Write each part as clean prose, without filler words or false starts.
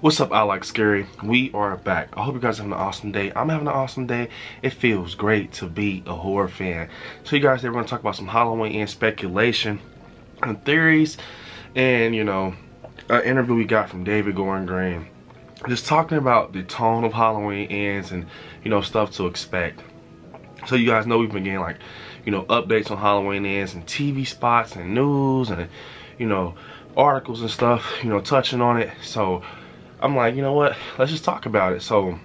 What's up, I Like Scary? We are back. I hope you guys are having an awesome day. I'm having an awesome day. It feels great to be a horror fan. So you guys, today we're going to talk about some Halloween and speculation and theories, and an interview we got from David Gordon Green. Just talking about the tone of Halloween ends and stuff to expect. So you guys know we've been getting updates on Halloween ends and TV spots and news and articles and stuff, touching on it. So I'm like, you know what, let's just talk about it. So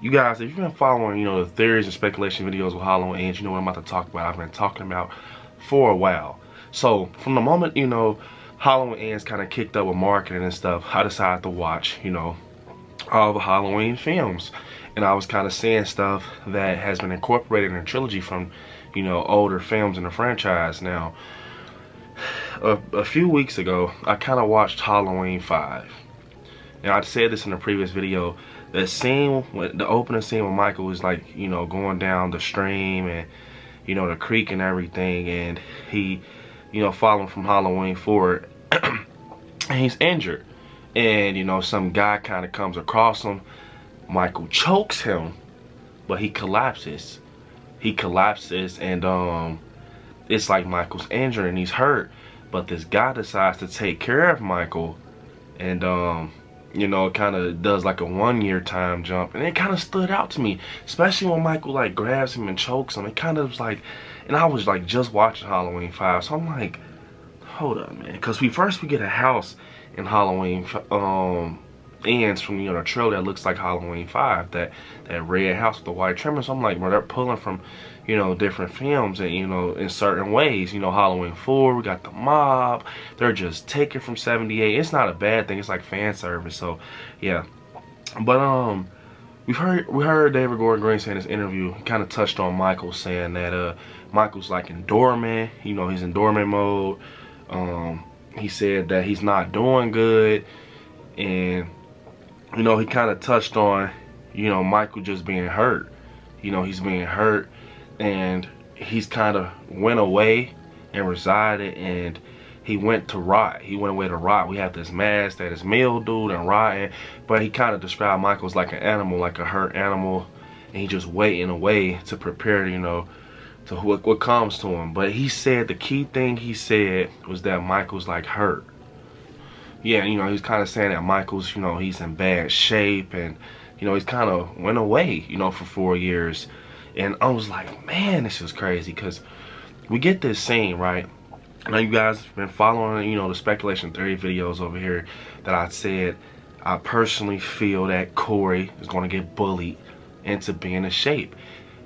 you guys, if you've been following the theories and speculation videos with Halloween ends, you know what I'm about to talk about. I've been talking about for a while. So from the moment Halloween ends kind of kicked up with marketing and stuff, I decided to watch all the Halloween films. And I was kind of seeing stuff that has been incorporated in a trilogy from older films in the franchise. Now a few weeks ago, I kind of watched Halloween 5. And I said this in a previous video. The scene, the opening scene with Michael was going down the stream and the creek and everything, and he following from Halloween forward, and he's injured, and some guy kind of comes across him. Michael chokes him, but he collapses. And it's like Michael's injured and he's hurt, but this guy decides to take care of Michael, and it kind of does like a 1 year time jump, and it kind of stood out to me, especially when Michael grabs him and chokes him. It kind of was like, and I was just watching Halloween 5, so I'm like, hold up, man, because we get a house in Halloween ends from the trailer that looks like Halloween 5, that red house with the white trim. So I'm like, well, they're pulling from different films and in certain ways. Halloween 4, we got the mob, they're just taking from 78. It's not a bad thing, it's like fan service. So yeah, but we heard David Gordon Green say in this interview, he kind of touched on Michael, saying that Michael's in dormant, he's in dormant mode. He said that he's not doing good, and he kind of touched on, Michael just being hurt. He's being hurt, and he's kind of went away and resided, and he went to rot. He went away to rot. We have this mask that is mildewed and rotting, but he kind of described Michael as like an animal, like a hurt animal, and he just waiting away to prepare, to what comes to him. But he said the key thing he said was that Michael's hurt. Yeah, he's kind of saying that Michael's, he's in bad shape, and he's kind of went away, for 4 years. And I was like, man, this is crazy, because we get this scene, right? Now you guys have been following, the speculation theory videos over here, that I said I personally feel that Corey is going to get bullied into being in shape,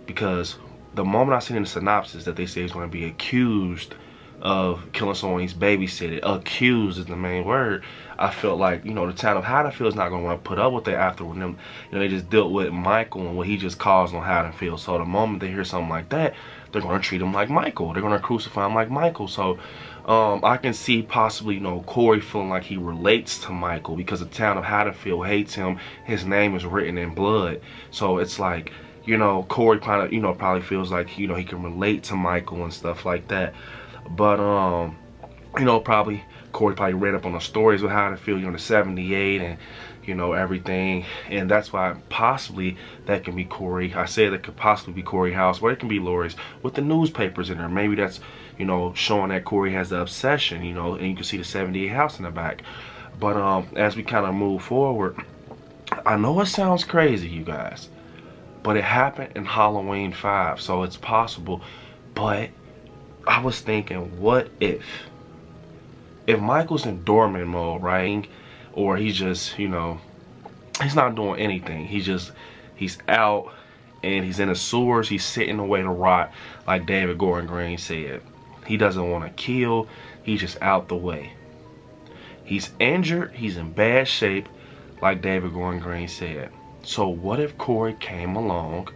because the moment I seen in the synopsis that they say he's going to be accused of killing someone he's babysitting, accused is the main word, I felt like, the town of Haddonfield is not going to want to put up with that after when them, they just dealt with Michael and what he just caused on Haddonfield. So the moment they hear something like that, they're going to treat him like Michael. They're going to crucify him like Michael. So I can see possibly, Corey feeling like he relates to Michael because the town of Haddonfield hates him. His name is written in blood. So it's like, Corey kind of, probably feels like, he can relate to Michael and stuff like that. But probably Corey probably read up on the stories with how to feel, the 78 and everything, and that's why possibly that can be Corey. I said that could possibly be Corey's house, or it can be Laurie's with the newspapers in there. Maybe that's showing that Corey has the obsession, and you can see the 78 house in the back. But as we kind of move forward, I know it sounds crazy, you guys, but it happened in Halloween 5, so it's possible. But I was thinking, what if Michael's in dormant mode, right? Or he's just, he's not doing anything. He's out and he's in the sewers. He's sitting away to rot, like David Gordon Green said. He doesn't want to kill. He's just out the way. He's injured. He's in bad shape, like David Gordon Green said. So what if Corey came along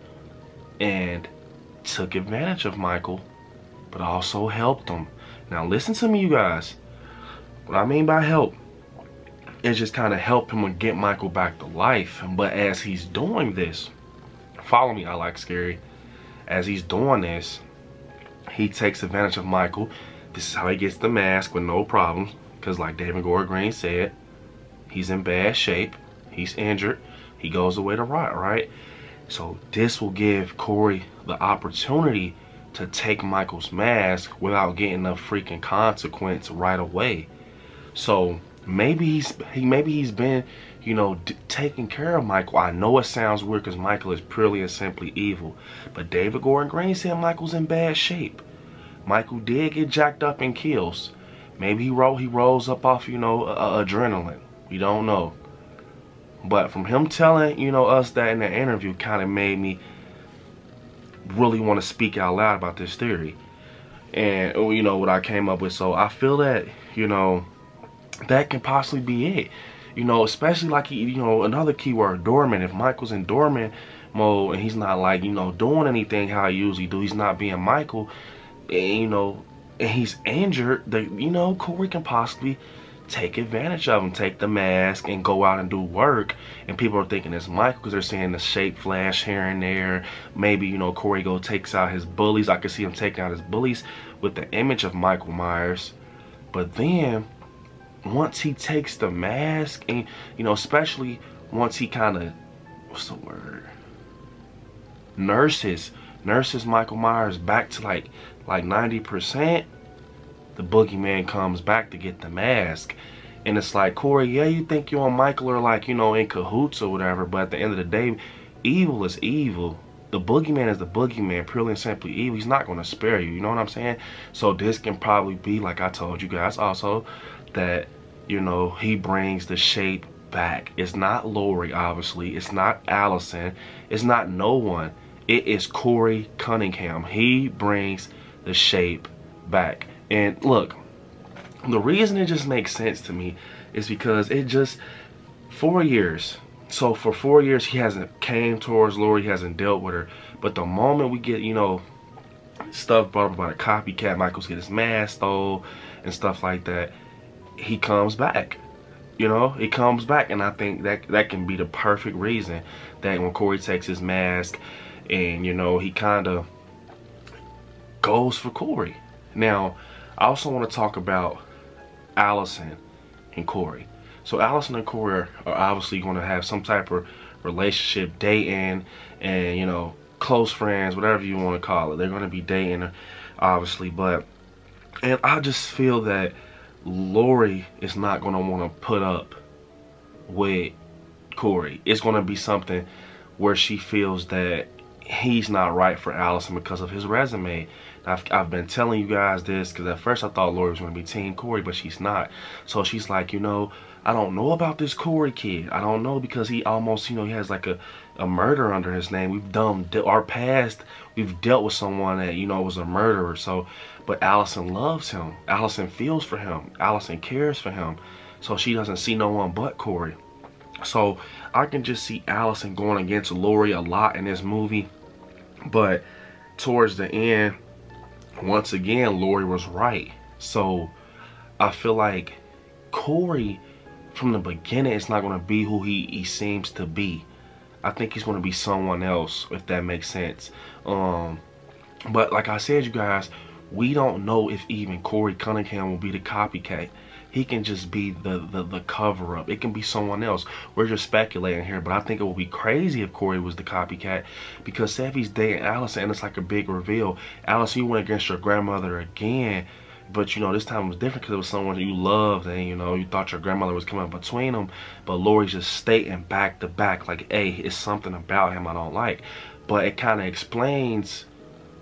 and took advantage of Michael, but also helped him? Now listen to me, you guys. What I mean by help is just kind of help him and get Michael back to life. But as he's doing this, follow me, I Like Scary. As he's doing this, he takes advantage of Michael. This is how he gets the mask with no problems, because like David Gordon Green said, He's in bad shape. He's injured. He goes away to rot, right? So this will give Corey the opportunity to take Michael's mask without getting a freaking consequence right away. So maybe he's been, you know, taking care of Michael. I know it sounds weird because Michael is purely and simply evil, but David Gordon Green said Michael's in bad shape. Michael did get jacked up in kills. Maybe he rolls up off, you know, adrenaline. We don't know. But from him telling, you know, us that in the interview kind of made me really want to speak out loud about this theory. And, you know, what I came up with. So I feel that, you know, that can possibly be it. You know, especially like, you know, another keyword, dormant. If Michael's in dormant mode and he's not, like, you know, doing anything how he usually do, he's not being Michael, and, you know, and he's injured, you know, Corey can possibly take advantage of him, take the mask and go out and do work. And people are thinking it's Michael because they're seeing the shape flash here and there. Maybe, you know, Corey takes out his bullies. I could see him taking out his bullies with the image of Michael Myers. But then once he takes the mask, and, you know, especially once he kind of, what's the word, nurses Michael Myers back to like 90%, the boogeyman comes back to get the mask. And it's like, Corey, yeah, you think you and Michael are, like, you know, in cahoots or whatever, but at the end of the day, evil is evil. The boogeyman is the boogeyman, purely and simply evil. He's not going to spare you, you know what I'm saying? So this can probably be, like I told you guys also, that, you know, he brings the shape back. It's not Laurie, obviously. It's not Allyson. It's not no one. It is Corey Cunningham. He brings the shape back. And look, the reason it just makes sense to me is because it just, 4 years. So for 4 years, he hasn't came towards Laurie, he hasn't dealt with her. But the moment we get, you know, stuff brought up about a copycat, Michael's get his mask stole and stuff like that, he comes back. You know, he comes back. And I think that can be the perfect reason that when Corey takes his mask and, you know, he kind of goes for Corey. Now, I also want to talk about Allyson and Corey. So Allyson and Corey are obviously going to have some type of relationship, dating, and, you know, close friends, whatever you want to call it. They're going to be dating, obviously. And I just feel that Laurie is not going to want to put up with Corey. It's going to be something where she feels that he's not right for Allyson because of his resume. I've been telling you guys this because at first I thought Laurie was going to be Team Corey, but she's not. So she's like, you know, I don't know about this Corey kid. I don't know because he almost, you know, he has like a murder under his name. We've done our past. We've dealt with someone that, you know, was a murderer. So, but Allyson loves him. Allyson feels for him. Allyson cares for him. So she doesn't see no one but Corey. So I can just see Allyson going against Laurie a lot in this movie. But towards the end, once again, Laurie was right. So I feel like Corey, from the beginning, is not going to be who he seems to be. I think he's going to be someone else, if that makes sense. But like I said, you guys, we don't know if even Corey Cunningham will be the copycat. He can just be the cover-up. It can be someone else. We're just speculating here, but I think it would be crazy if Corey was the copycat, because say if he's dating Allyson and it's like a big reveal, Allyson, you went against your grandmother again, but, you know, this time was different because it was someone that you loved and, you know, you thought your grandmother was coming between them, but Laurie's just stating back to back like, hey, it's something about him I don't like. But it kind of explains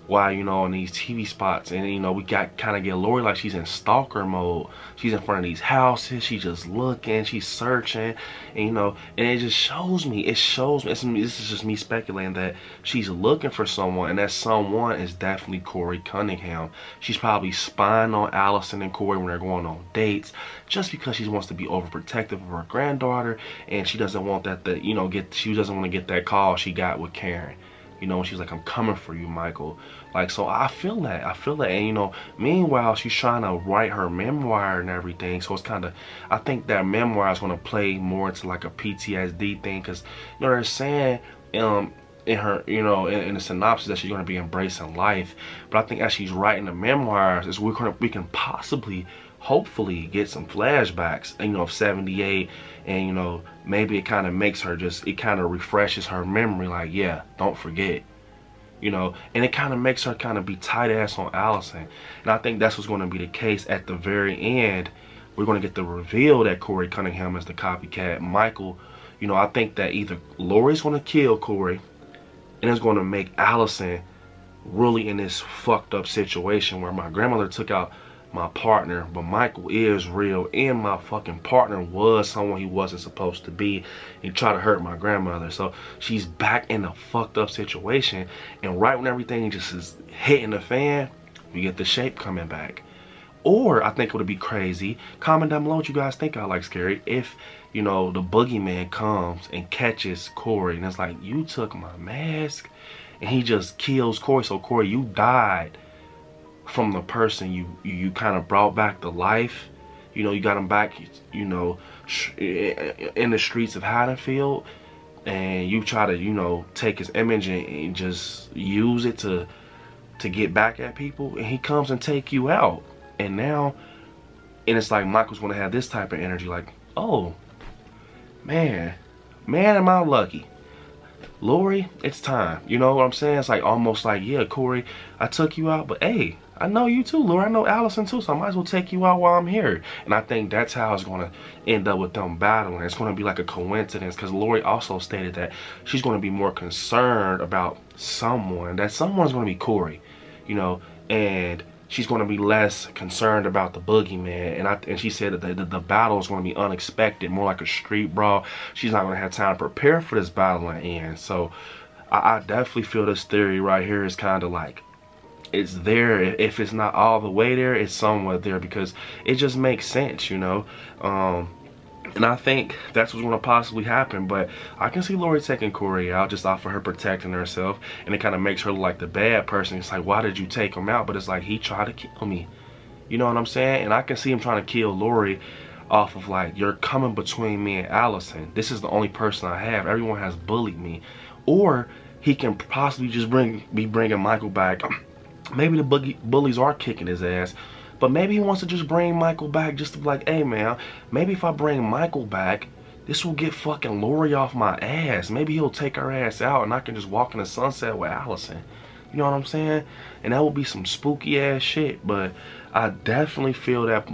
why, you know, in these TV spots, and, you know, we got kind of get Laurie like she's in stalker mode. She's in front of these houses, she's just looking, she's searching, and, you know, and it just shows me, this is just me speculating that she's looking for someone, and that someone is definitely Corey Cunningham. She's probably spying on Allyson and Corey when they're going on dates, just because she wants to be overprotective of her granddaughter, and she doesn't want that, you know, she doesn't want to get that call she got with Karen. You know, she's like, I'm coming for you, Michael. Like, so I feel that. And, you know, meanwhile, she's trying to write her memoir and everything. So it's kind of, I think that memoir is going to play more into like a PTSD thing. Because, you know, they're saying in her, you know, in the synopsis that she's going to be embracing life. But I think as she's writing the memoirs, we can possibly, hopefully get some flashbacks, you know, of 78, and you know, maybe it kind of makes her just, it kind of refreshes her memory, like, yeah, don't forget, you know, and it kind of makes her kind of be tight ass on Allyson. And I think that's what's going to be the case at the very end. We're going to get the reveal that Corey Cunningham is the copycat. Michael, you know, I think that either Laurie's going to kill Corey, and it's going to make Allyson really in this fucked up situation where my grandmother took out my partner, but Michael is real, and my fucking partner was someone he wasn't supposed to be. He tried to hurt my grandmother, so she's back in a fucked up situation. And right when everything just is hitting the fan, we get the shape coming back. Or I think it would be crazy. Comment down below what you guys think I like scary. If, you know, the boogeyman comes and catches Corey, and it's like, you took my mask, and he just kills Corey. So Corey, you died from the person you kind of brought back to life. You know, you got him back, you know, in the streets of Haddonfield, and you try to, you know, take his image and just use it to get back at people, and he comes and take you out. And now, and it's like Michael's gonna have this type of energy, like, oh man, am I lucky. Laurie, it's time. You know what I'm saying? It's like almost like, yeah, Corey, I took you out, but hey, I know you too, Laurie. I know Allyson too, so I might as well take you out while I'm here. And I think that's how it's going to end up with them battling. It's going to be like a coincidence, because Laurie also stated that she's going to be more concerned about someone. That someone's going to be Corey, you know, and she's going to be less concerned about the boogeyman. And she said that the battle is going to be unexpected, more like a street brawl. She's not going to have time to prepare for this battle at the end. So I definitely feel this theory right here is kind of like, it's there. If it's not all the way there, it's somewhat there, because it just makes sense, you know. And I think that's what's going to possibly happen. But I can see Laurie taking Corey out just off of her protecting herself, and it kind of makes her look like the bad person. It's like, why did you take him out? But it's like, he tried to kill me, you know what I'm saying? And I can see him trying to kill Laurie off of like, you're coming between me and Allyson. This is the only person I have. Everyone has bullied me. Or he can possibly just be bringing Michael back. Maybe the bullies are kicking his ass, but maybe he wants to just bring Michael back just to be like, hey man, maybe if I bring Michael back, this will get fucking Laurie off my ass. Maybe he'll take her ass out and I can just walk in the sunset with Allyson. You know what I'm saying? And that would be some spooky ass shit. But I definitely feel that,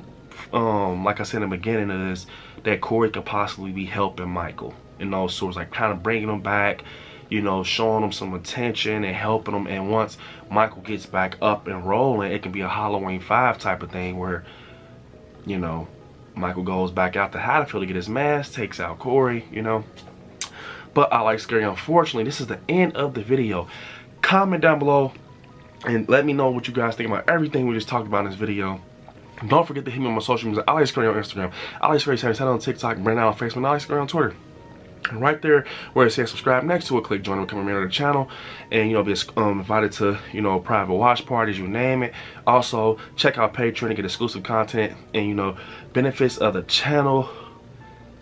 like I said in the beginning of this, that Corey could possibly be helping Michael in those sorts, like kind of bringing him back, you know, showing him some attention and helping him. And once Michael gets back up and rolling, it can be a Halloween 5 type of thing where, you know, Michael goes back out to Haddonfield to get his mask, takes out Corey, you know. But I like scary. Unfortunately, this is the end of the video. Comment down below and let me know what you guys think about everything we just talked about in this video. Don't forget to hit me on my social media. I like scary on Instagram. I like scary on TikTok, Brandon on Facebook, and I like scary on Twitter. And right there where it says subscribe next to it, click join and become a member of the channel, and you know, be invited to, you know, private watch parties, you name it. Also check out Patreon to get exclusive content and, you know, benefits of the channel.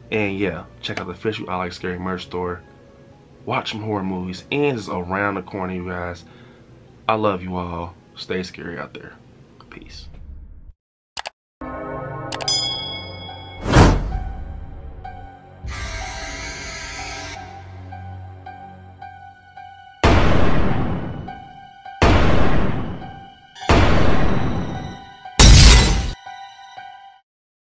And yeah, check out the official I Like Scary merch store. Watch some horror movies, and it's around the corner, you guys. I love you all. Stay scary out there. Peace.